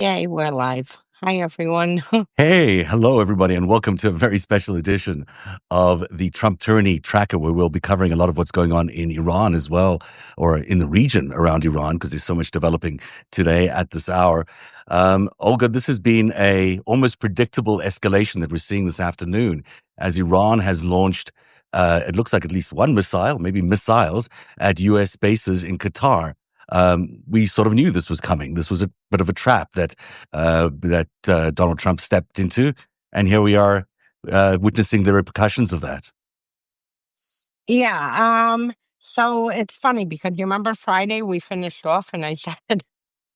Yay, we're live. Hi, everyone. Hey, hello, everybody, and welcome to a very special edition of the Trump Tourney Tracker, where we'll be covering a lot of what's going on in Iran as well, or in the region around Iran, because there's so much developing today at this hour. Olga, this has been a almost predictable escalation that we're seeing this afternoon as Iran has launched, it looks like at least one missile, maybe missiles, at U.S. bases in Qatar. We sort of knew this was coming. This was a bit of a trap that Donald Trump stepped into, and here we are witnessing the repercussions of that. Yeah, so it's funny because you remember Friday we finished off and I said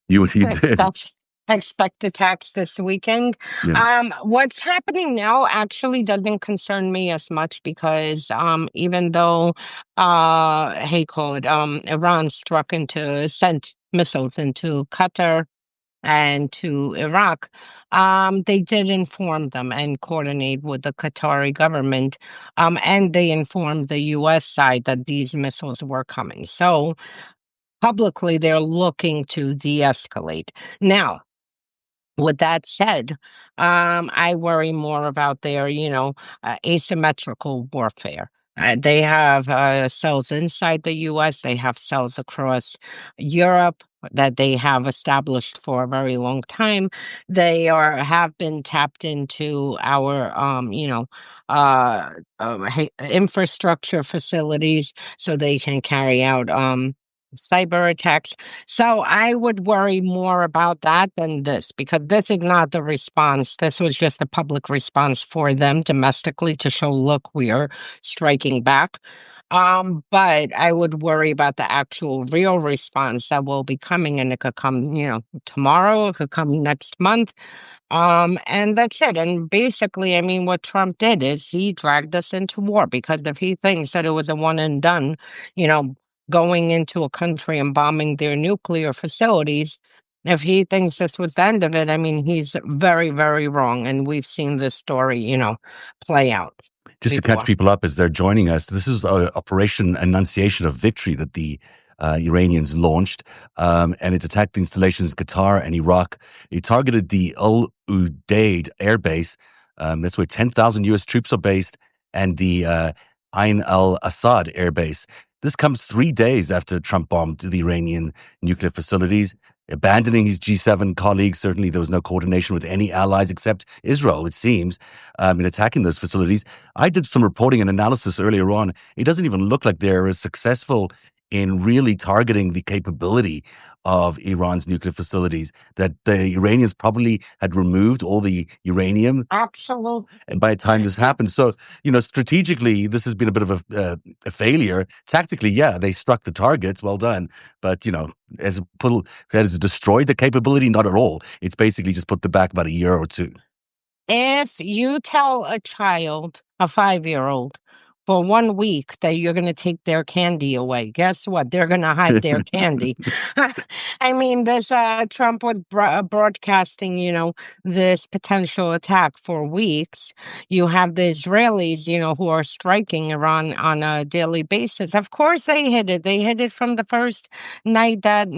You did, expect expect attacks this weekend. yeah. What's happening now actually doesn't concern me as much because even though Iran sent missiles into Qatar and to Iraq, they did inform them and coordinate with the Qatari government, and they informed the U.S. side that these missiles were coming. So publicly, they're looking to de-escalate. Now, with that said, I worry more about their, asymmetrical warfare. They have cells inside the U.S. They have cells across Europe that they have established for a very long time. They have been tapped into our, infrastructure facilities so they can carry out cyber attacks. So I would worry more about that than this because this is not the response. This was just a public response for them domestically to show, look, we are striking back. But I would worry about the actual real response that will be coming, and it could come, tomorrow, it could come next month. And that's it. And basically, I mean, what Trump did is he dragged us into war because if he thinks that it was a one and done, you know, going into a country and bombing their nuclear facilities, if he thinks this was the end of it, I mean, he's very, very wrong. And we've seen this story, play out Just to catch before. people up as they're joining us, this is Operation Annunciation of Victory that the Iranians launched, and it attacked the installations in Qatar and Iraq. It targeted the Al Udeid air base. That's where 10,000 U.S. troops are based, and the Ain al Assad air base. This comes 3 days after Trump bombed the Iranian nuclear facilities, abandoning his G7 colleagues. Certainly, there was no coordination with any allies except Israel, it seems, in attacking those facilities. I did some reporting and analysis earlier on. It doesn't even look like they're as successful in really targeting the capability of Iran's nuclear facilities, that the Iranians probably had removed all the uranium Absolutely. by the time this happened. So, strategically, this has been a bit of a failure. Tactically, yeah, they struck the targets. Well done. But, has it destroyed the capability? Not at all. It's basically just put them back about a year or two. If you tell a child, a 5-year-old, for 1 week that you're gonna take their candy away, guess what? They're gonna hide their candy. I mean, this, Trump was broadcasting, this potential attack for weeks. You have the Israelis, who are striking Iran on a daily basis. Of course, they hid it. They hid it from the first night that,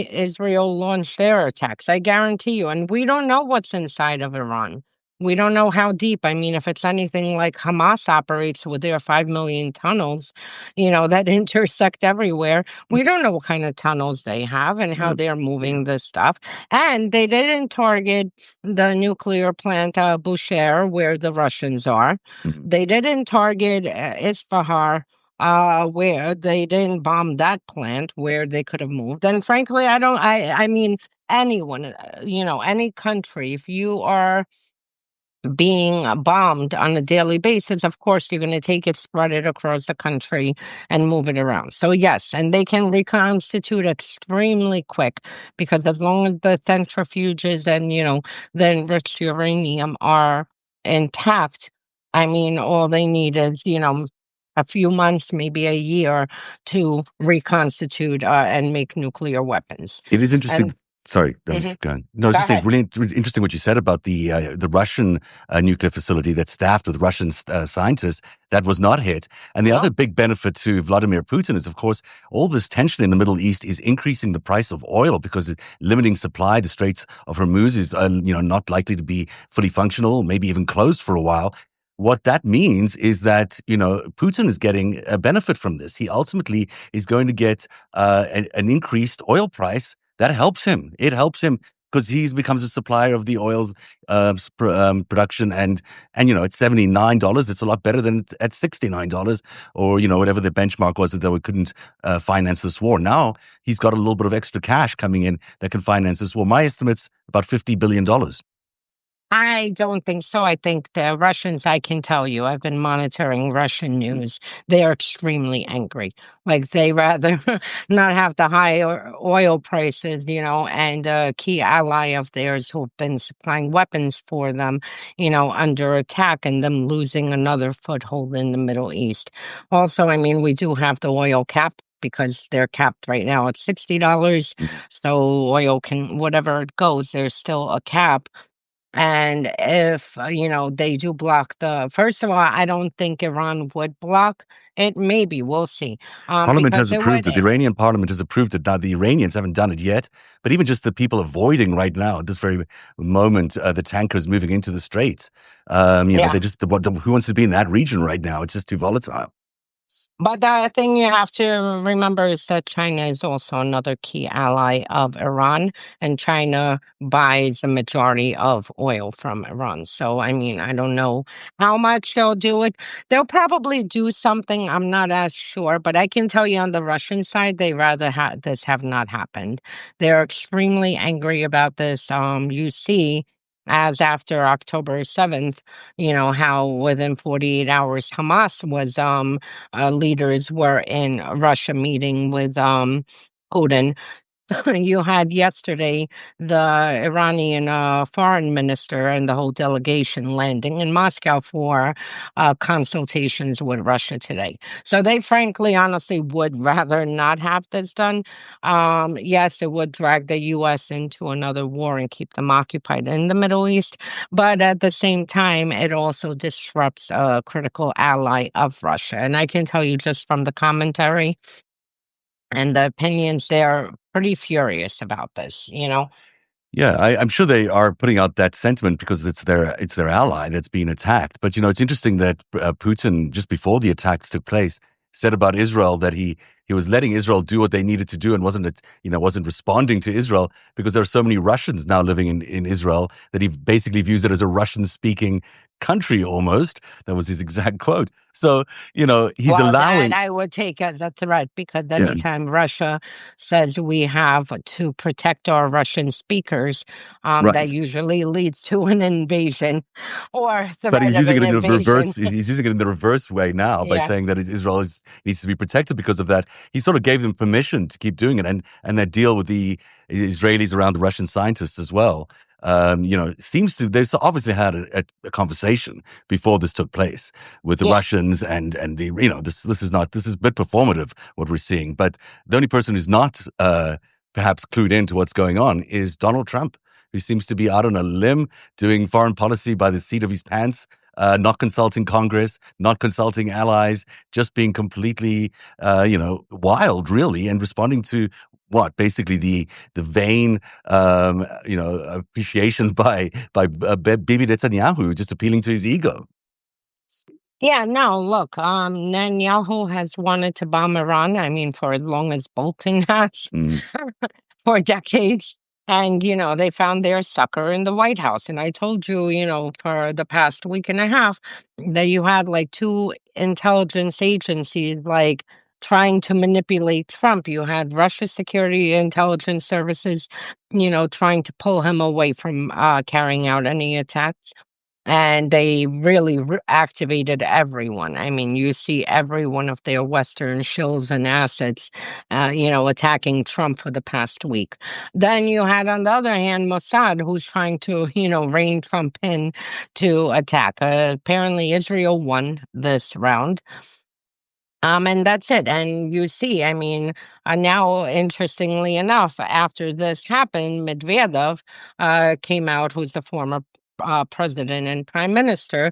Israel launched their attacks. I guarantee you. And we don't know what's inside of Iran. We don't know how deep. I mean, if it's anything like Hamas operates with their 5 million tunnels, that intersect everywhere, we don't know what kind of tunnels they have and how Yeah, they're yeah. moving this stuff. And they didn't target the nuclear plant, Bushehr, where the Russians are. Mhm. They didn't target Isfahan, where they didn't bomb that plant where they could have moved. And frankly, I mean, anyone, any country, if you are being bombed on a daily basis, of course, you're going to take it, spread it across the country, and move it around. So, yes, and they can reconstitute extremely quick because as long as the centrifuges and, the enriched uranium are intact, I mean, all they need is, a few months, maybe a year to reconstitute and make nuclear weapons. It is interesting. And Sorry, Mhm. going. No, I was Go just saying, ahead. really interesting what you said about the Russian nuclear facility that's staffed with Russian scientists that was not hit. And the other No. big benefit to Vladimir Putin is, of course, all this tension in the Middle East is increasing the price of oil because limiting supply. The Straits of Hormuz is, not likely to be fully functional, maybe even closed for a while. What that means is that Putin is getting a benefit from this. He ultimately is going to get an increased oil price that helps him. It helps him because he becomes a supplier of the oil's production, and at $79, it's a lot better than at $69 or whatever the benchmark was that they couldn't finance this war. Now he's got a little bit of extra cash coming in that can finance this war. My estimate's about $50 billion. I don't think so. I think the Russians, I can tell you, I've been monitoring Russian news. They are extremely angry. Like they rather not have the high oil prices, and a key ally of theirs who've been supplying weapons for them, under attack and them losing another foothold in the Middle East. Also, I mean, we do have the oil cap because they're capped right now at $60. Mhm. So oil can, whatever it goes, there's still a cap. And if, they do block first of all, I don't think Iran would block it. Maybe we'll see. Parliament has Because it approved would, it. The Iranian parliament has approved it. Now, the Iranians haven't done it yet, but even just the people avoiding right now, at this very moment, the tankers moving into the straits, yeah. they just, who wants to be in that region right now? It's just too volatile. But the thing you have to remember is that China is also another key ally of Iran, and China buys the majority of oil from Iran. So, I mean, I don't know how much they'll do it. They'll probably do something. I'm not as sure, but I can tell you on the Russian side, they rather this have not happened. They're extremely angry about this. You see, as after October 7th, how within 48 hours Hamas was leaders were in Russia meeting with Putin. You had yesterday the Iranian foreign minister and the whole delegation landing in Moscow for consultations with Russia today. So they frankly, honestly, would rather not have this done. Yes, it would drag the U.S. into another war and keep them occupied in the Middle East. But at the same time, it also disrupts a critical ally of Russia. And I can tell you just from the commentary, and the opinions, they're pretty furious about this. Yeah, I'm sure they are putting out that sentiment because it's their ally that's being attacked. But it's interesting that Putin, just before the attacks took place, said about Israel that he was letting Israel do what they needed to do and wasn't responding to Israel because there are so many Russians now living in Israel that he basically views it as a Russian speaking country almost. That was his exact quote. So he's Well, that allowing. I would take as a threat because Yeah, anytime Russia says we have to protect our Russian speakers, that right. usually leads to an invasion or But threat he's of using an it in the invasion. reverse. He's using it in the reverse way now by Yeah. saying that Israel needs to be protected because of that. He sort of gave them permission to keep doing it, and that deal with the Israelis around the Russian scientists as well. Seems to they've obviously had a conversation before this took place with the Yeah. Russians, and this is a bit performative what we're seeing. But the only person who's not perhaps clued into what's going on is Donald Trump, who seems to be out on a limb doing foreign policy by the seat of his pants, not consulting Congress, not consulting allies, just being completely, wild, really, and responding to what basically the vain, appreciation by Bibi Netanyahu, just appealing to his ego. Yeah, no, look, Netanyahu has wanted to bomb Iran, I mean, for as long as Bolton has. Mm, For decades. And, they found their sucker in the White House. And I told you, for the past week and a half, that you had like two intelligence agencies like trying to manipulate Trump. You had Russia Security Intelligence Services, trying to pull him away from carrying out any attacks. And they really activated everyone. I mean, you see every one of their Western shills and assets, attacking Trump for the past week. Then you had, on the other hand, Mossad, who's trying to, rein Trump in to attack. Apparently, Israel won this round. And that's it. And you see, I mean, now, interestingly enough, after this happened, Medvedev came out, who's the former president and prime minister,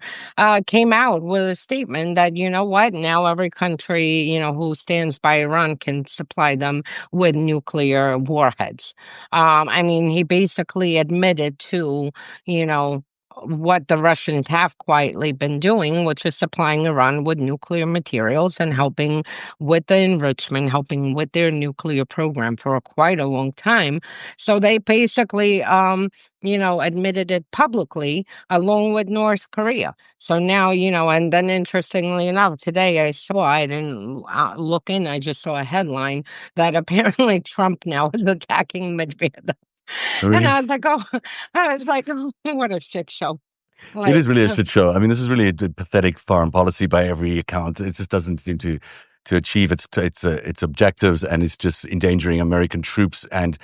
came out with a statement that, you know what, now every country, who stands by Iran can supply them with nuclear warheads. I mean, he basically admitted to, you know, what the Russians have quietly been doing, which is supplying Iran with nuclear materials and helping with the enrichment, helping with their nuclear program for quite a long time. So they basically, admitted it publicly along with North Korea. So now, and then interestingly enough, today I didn't look in, I just saw a headline that apparently Trump now is attacking Medvedev. Oh, And really? I was like, oh, I was like, oh, what a shit show. It is Like, really a shit show. I mean, this is really a pathetic foreign policy by every account. It just doesn't seem to achieve its objectives, and it's just endangering American troops and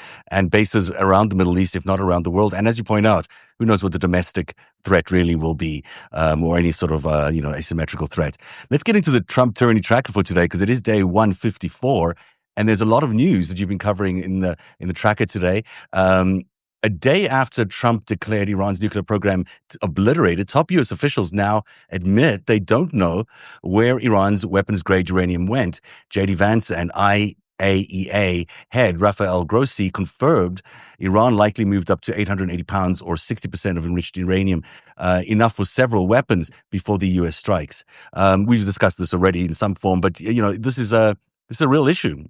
bases around the Middle East, if not around the world. And as you point out, who knows what the domestic threat really will be, or any sort of asymmetrical threat. Let's get into the Trump tyranny tracker for today, because it is day 154. And there's a lot of news that you've been covering in the tracker today. A day after Trump declared Iran's nuclear program obliterated, top U.S. officials now admit they don't know where Iran's weapons-grade uranium went. J.D. Vance and IAEA head Rafael Grossi confirmed Iran likely moved up to 880 pounds, or 60% of enriched uranium, enough for several weapons before the U.S. strikes. We've discussed this already in some form, but this is a real issue.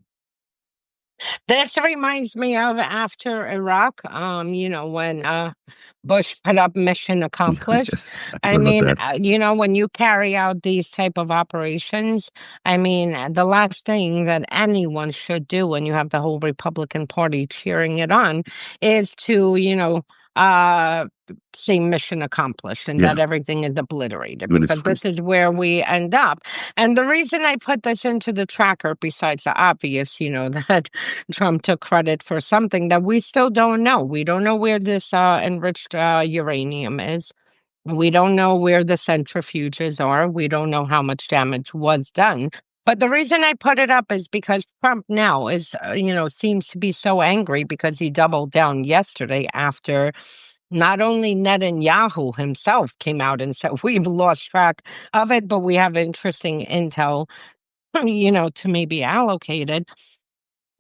this reminds me of after Iraq, when Bush put up mission accomplished. Yes, I I forgot mean, about that. when you carry out these type of operations, I mean, the last thing that anyone should do when you have the whole Republican Party cheering it on is to, uh, say mission accomplished and Yeah, that everything is obliterated, when it's because free. this is where we end up. And the reason I put this into the tracker, besides the obvious, that Trump took credit for something that we still don't know. We don't know where this enriched uranium is. We don't know where the centrifuges are. We don't know how much damage was done. But the reason I put it up is because Trump now is, seems to be so angry because he doubled down yesterday after not only Netanyahu himself came out and said, we've lost track of it, but we have interesting intel, to maybe allocate it.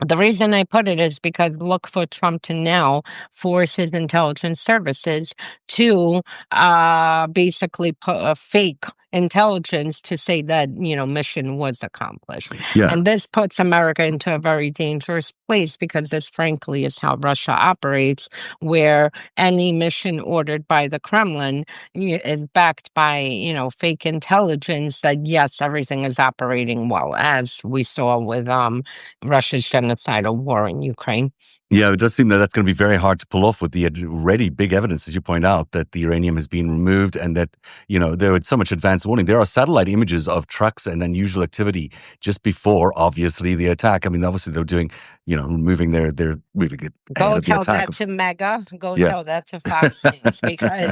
The reason I put it is because look for Trump to now force his intelligence services to basically put a fake intelligence to say that, mission was accomplished. Yeah. And this puts America into a very dangerous place, because this, frankly, is how Russia operates, where any mission ordered by the Kremlin is backed by, fake intelligence that, yes, everything is operating well, as we saw with Russia's genocidal war in Ukraine. Yeah, it does seem that that's going to be very hard to pull off with the already big evidence, as you point out, that the uranium has been removed and that, there was so much advance warning. There are satellite images of trucks and unusual activity just before, obviously, the attack. I mean, obviously, they're doing, moving they're moving it ahead Go of the tell attack. that to Mega. Go Yeah. tell that to Fox News, because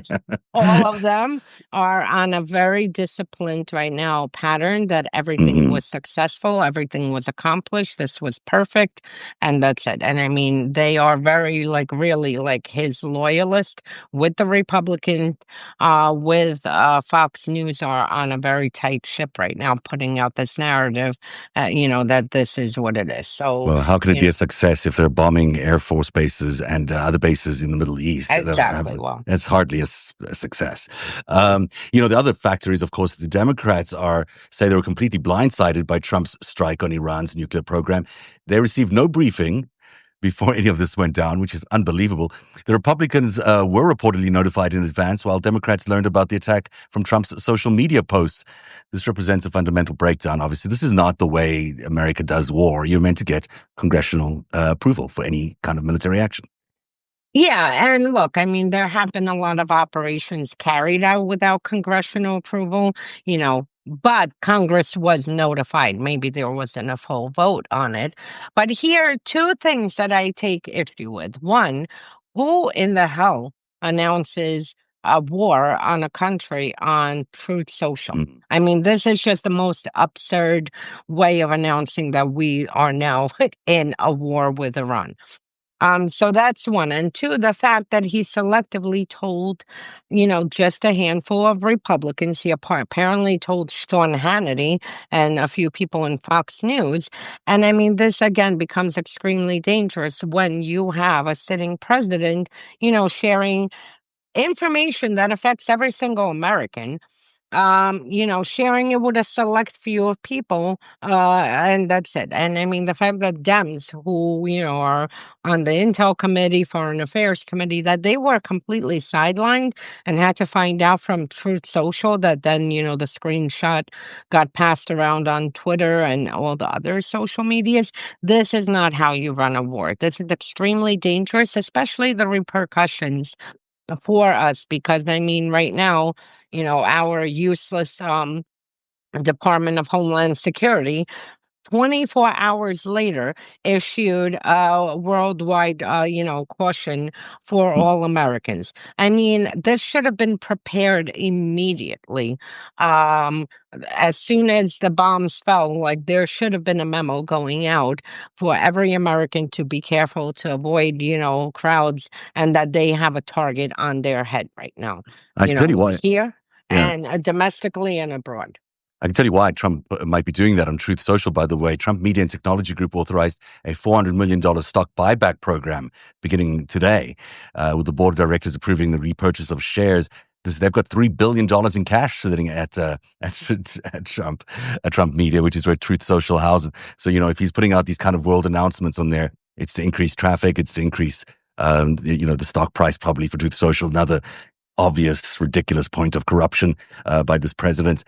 all of them are on a very disciplined right now pattern that everything Mhm. was successful, everything was accomplished, this was perfect, and that's it. And I mean, they are very, like, really, like, his loyalists with the Republican, with Fox News, are on a very tight ship right now, putting out this narrative, that this is what it is. So, Well, how can it be a success if they're bombing Air Force bases and other bases in the Middle East? exactly. Well, It's hardly a success. The other factor is, of course, the Democrats say they were completely blindsided by Trump's strike on Iran's nuclear program. They received no briefing before any of this went down, which is unbelievable. The Republicans were reportedly notified in advance, while Democrats learned about the attack from Trump's social media posts. This represents a fundamental breakdown. Obviously, this is not the way America does war. You're meant to get congressional approval for any kind of military action. yeah, and look, I mean, there have been a lot of operations carried out without congressional approval, but Congress was notified. Maybe there wasn't a full vote on it. But here are two things that I take issue with. One, who in the hell announces a war on a country on Truth Social. Mm. I mean, this is just the most absurd way of announcing that we are now in a war with Iran. So that's one. And two, the fact that he selectively told, just a handful of Republicans. He apparently told Sean Hannity and a few people in Fox News. And I mean, this again becomes extremely dangerous when you have a sitting president, sharing information that affects every single American, sharing it with a select few of people, and that's it. And I mean, the fact that Dems, who, are on the Intel Committee, Foreign Affairs Committee, that they were completely sidelined and had to find out from Truth Social that then, the screenshot got passed around on Twitter and all the other social medias. This is not how you run a war. This is extremely dangerous, especially the repercussions for us, because I mean, right now, our useless Department of Homeland Security 24 hours later issued a worldwide, caution for all Americans. I mean, this should have been prepared immediately. Um, as soon as the bombs fell, like there should have been a memo going out for every American to be careful to avoid, crowds, and that they have a target on their head right now, I can tell you why. here Yeah. and domestically and abroad. I can tell you why Trump might be doing that on Truth Social, by the way. Trump Media and Technology Group authorized a $400 million stock buyback program beginning today, with the board of directors approving the repurchase of shares. They've got $3 billion in cash sitting at Trump Media, which is where Truth Social houses. So, if he's putting out these kind of world announcements on there, it's to increase traffic, it's to increase, the stock price probably for Truth Social. Another obvious, ridiculous point of corruption by this president.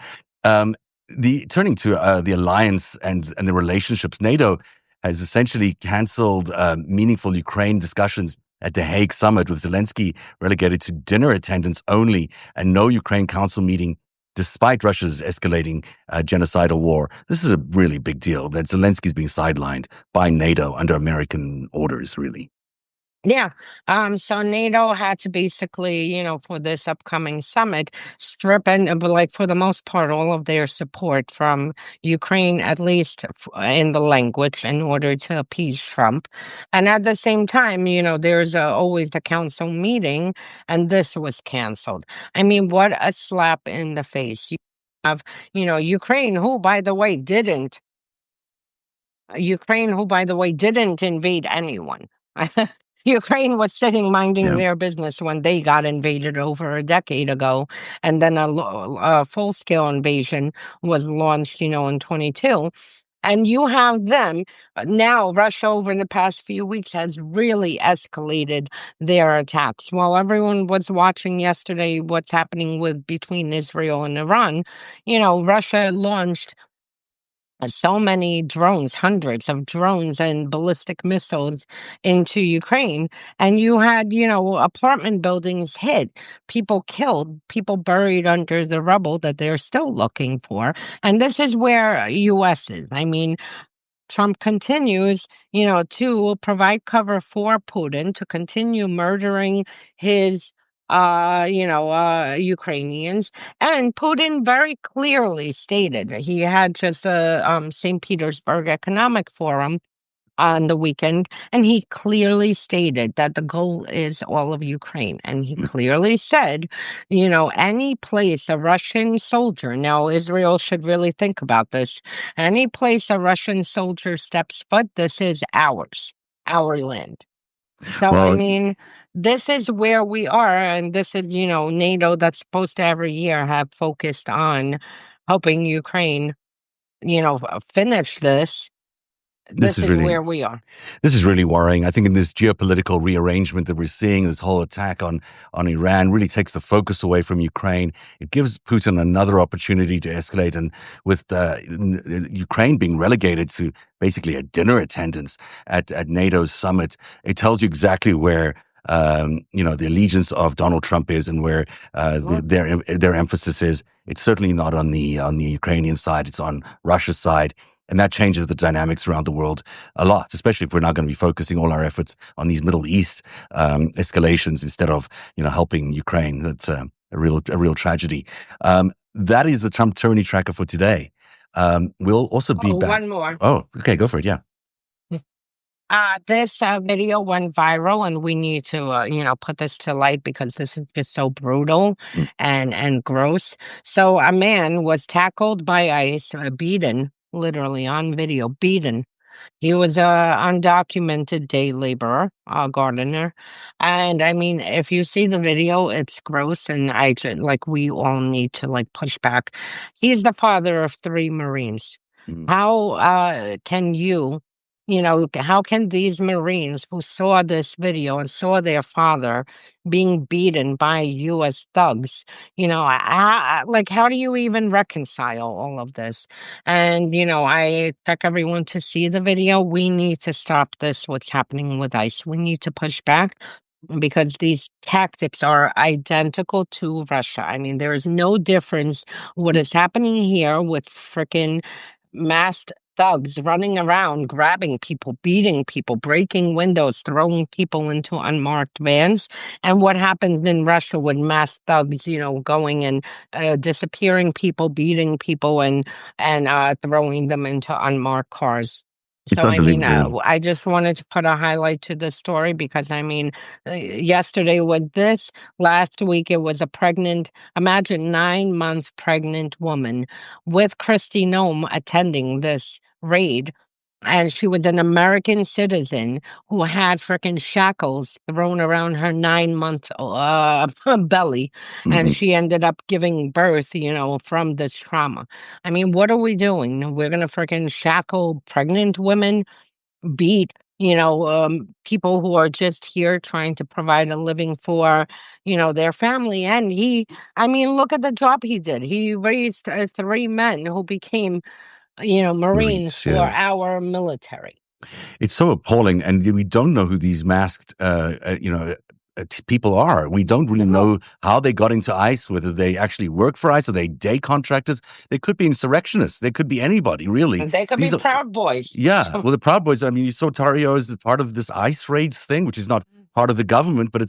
Turning to the alliance and the relationships, NATO has essentially cancelled meaningful Ukraine discussions at the Hague summit, with Zelensky relegated to dinner attendance only and no Ukraine Council meeting, despite Russia's escalating genocidal war. This is a really big deal that Zelensky's being sidelined by NATO under American orders, really. Yeah. So NATO had to basically, for this upcoming summit, strip and, but like for the most part, all of their support from Ukraine, at least in the language, in order to appease Trump. And at the same time, there's always the council meeting, and this was canceled. I mean, what a slap in the face. You have, Ukraine, who, by the way, didn't invade anyone. Ukraine was sitting minding Yeah. their business when they got invaded over a decade ago. And then a full-scale invasion was launched, in 22. And you have them now. Russia, over the past few weeks, has really escalated their attacks. While everyone was watching yesterday what's happening between Israel and Iran, Russia launched so many drones, hundreds of drones and ballistic missiles into Ukraine. And you had, apartment buildings hit, people killed, people buried under the rubble that they're still looking for. And this is where US is. I mean, Trump continues, to provide cover for Putin to continue murdering his, Ukrainians. And Putin very clearly stated, he had just a St. Petersburg Economic Forum on the weekend, and he clearly stated that the goal is all of Ukraine. And he clearly said, any place a Russian soldier, now Israel should really think about this, any place a Russian soldier steps foot, this is ours, our land. So, I mean, this is where we are, and this is, NATO that's supposed to every year have focused on helping Ukraine, finish this. This is where we are. This is really worrying. I think in this geopolitical rearrangement that we're seeing, this whole attack on Iran really takes the focus away from Ukraine. It gives Putin another opportunity to escalate. And with Ukraine being relegated to basically a dinner attendance at NATO's summit, it tells you exactly where the allegiance of Donald Trump is and where their emphasis is. It's certainly not on the Ukrainian side. It's on Russia's side. And that changes the dynamics around the world a lot, especially if we're not going to be focusing all our efforts on these Middle East escalations instead of, helping Ukraine. That's a real tragedy. That is the Trump tyranny tracker for today. We'll also be Oh, back. one more. Oh, okay, go for it. Yeah. This video went viral, and we need to, put this to light because this is just so brutal Mm, and gross. So a man was tackled by ICE, beaten, literally on video, beaten. He was a undocumented day laborer, gardener, and I mean, if you see the video, it's gross, and like we all need to like push back. He's the father of 3 Marines. mm. How can how can these Marines who saw this video and saw their father being beaten by U.S. thugs, like how do you even reconcile all of this? And, I expect everyone to see the video. We need to stop this, what's happening with ICE. We need to push back because these tactics are identical to Russia. I mean, there is no difference what is happening here with frickin' masked thugs running around, grabbing people, beating people, breaking windows, throwing people into unmarked vans. And what happens in Russia with masked thugs, going and disappearing people, beating people, and throwing them into unmarked cars. It's So, I mean, unbelievable. I just wanted to put a highlight to the story because, I mean, yesterday was this, last week it was a pregnant, imagine 9 month pregnant woman with Kristi Noem attending this raid. And she was an American citizen who had frickin' shackles thrown around her 9 month belly. And Mhm. she ended up giving birth, from this trauma. I mean, what are we doing? We're going to frickin' shackle pregnant women, beat, people who are just here trying to provide a living for, their family. And I mean, look at the job he did. He raised 3 men who became, Marines Marines, yeah. for our military. It's so appalling, and we don't know who these masked, people are. We don't really No, know how they got into ICE, whether they actually work for ICE, are they day contractors? They could be insurrectionists. They could be anybody, really. they could be These are, Proud Boys. yeah. Well, the Proud Boys. I mean, you saw Tario as part of this ICE raids thing, which is not part of the government, but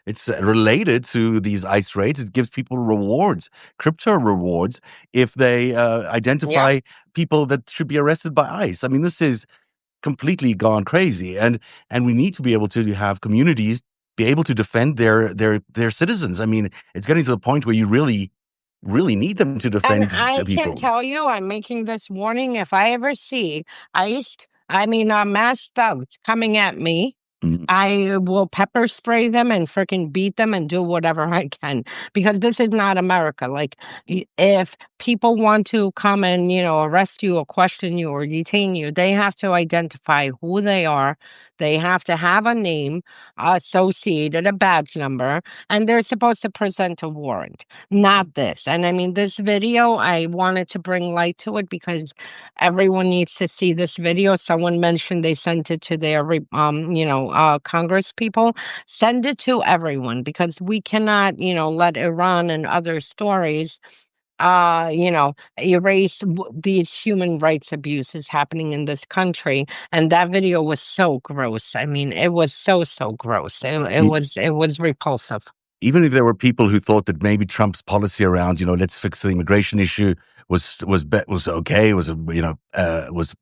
it's related to these ICE raids. It gives people rewards, crypto rewards, if they Yeah. identify people that should be arrested by ICE. I mean, this is completely gone crazy, and we need to be able to have communities be able to defend their citizens. I mean, it's getting to the point where you really need them to And defend I the can people. tell you, I'm making this warning. If I ever see masked thugs coming at me, Mhm. I will pepper spray them and freaking beat them and do whatever I can because this is not America. Like, if people want to come and, arrest you or question you or detain you, they have to identify who they are. They have to have a name associated, a badge number, and they're supposed to present a warrant, not this. And I mean, this video, I wanted to bring light to it because everyone needs to see this video. Someone mentioned they sent it to their, Congress people. Send it to everyone because we cannot, let Iran and other stories, erase these human rights abuses happening in this country. And that video was so gross. I mean, it was so gross. It was repulsive. Even if there were people who thought that maybe Trump's policy around, let's fix the immigration issue was okay, was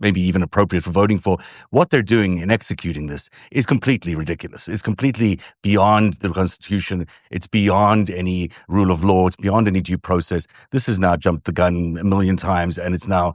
maybe even appropriate for voting for, what they're doing in executing this is completely ridiculous. It's completely beyond the Constitution. It's beyond any rule of law. It's beyond any due process. This has now jumped the gun a million times, and it's now,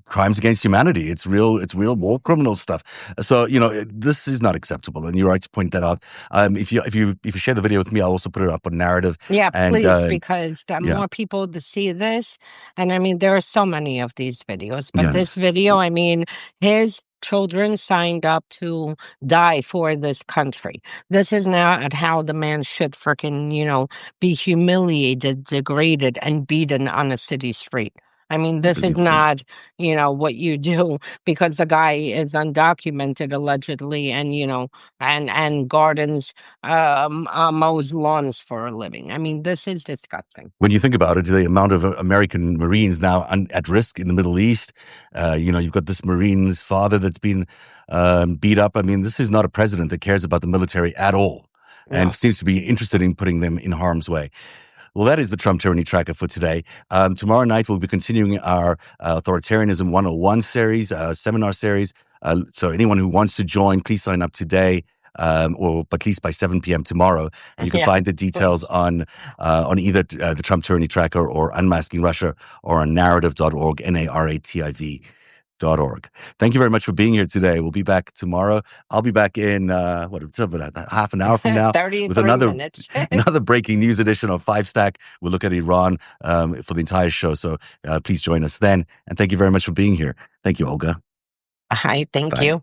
crimes against humanity. It's real war criminal stuff. So, this is not acceptable, and you're right to point that out. If you share the video with me, I'll also put it up on Narrative. Yeah, And please, because the yeah, more people to see this, and I mean, there are so many of these videos, but this yes, video, I mean, his children signed up to die for this country. This is not how the man should freaking, be humiliated, degraded, and beaten on a city street. I mean, this is Unbelievable. not, what you do because the guy is undocumented allegedly, and and gardens, mows lawns for a living. I mean, this is disgusting. When you think about it, the amount of American Marines now at risk in the Middle East, you've got this Marine's father that's been beat up. I mean, this is not a president that cares about the military at all and No. seems to be interested in putting them in harm's way. Well, that is the Trump Tyranny Tracker for today. Tomorrow night, we'll be continuing our Authoritarianism 101 series, seminar series. So anyone who wants to join, please sign up today. Or at least by 7 p.m. tomorrow. And you can Yeah. find the details on either the Trump Tyranny Tracker or Unmasking Russia or on narrative.org, narrativ.org. Thank you very much for being here today. We'll be back tomorrow. I'll be back in half an hour from now with 33 another minutes. another breaking news edition of Five Stack. We'll look at Iran for the entire show. So please join us then. And thank you very much for being here. Thank you, Olga. I thank Bye. you.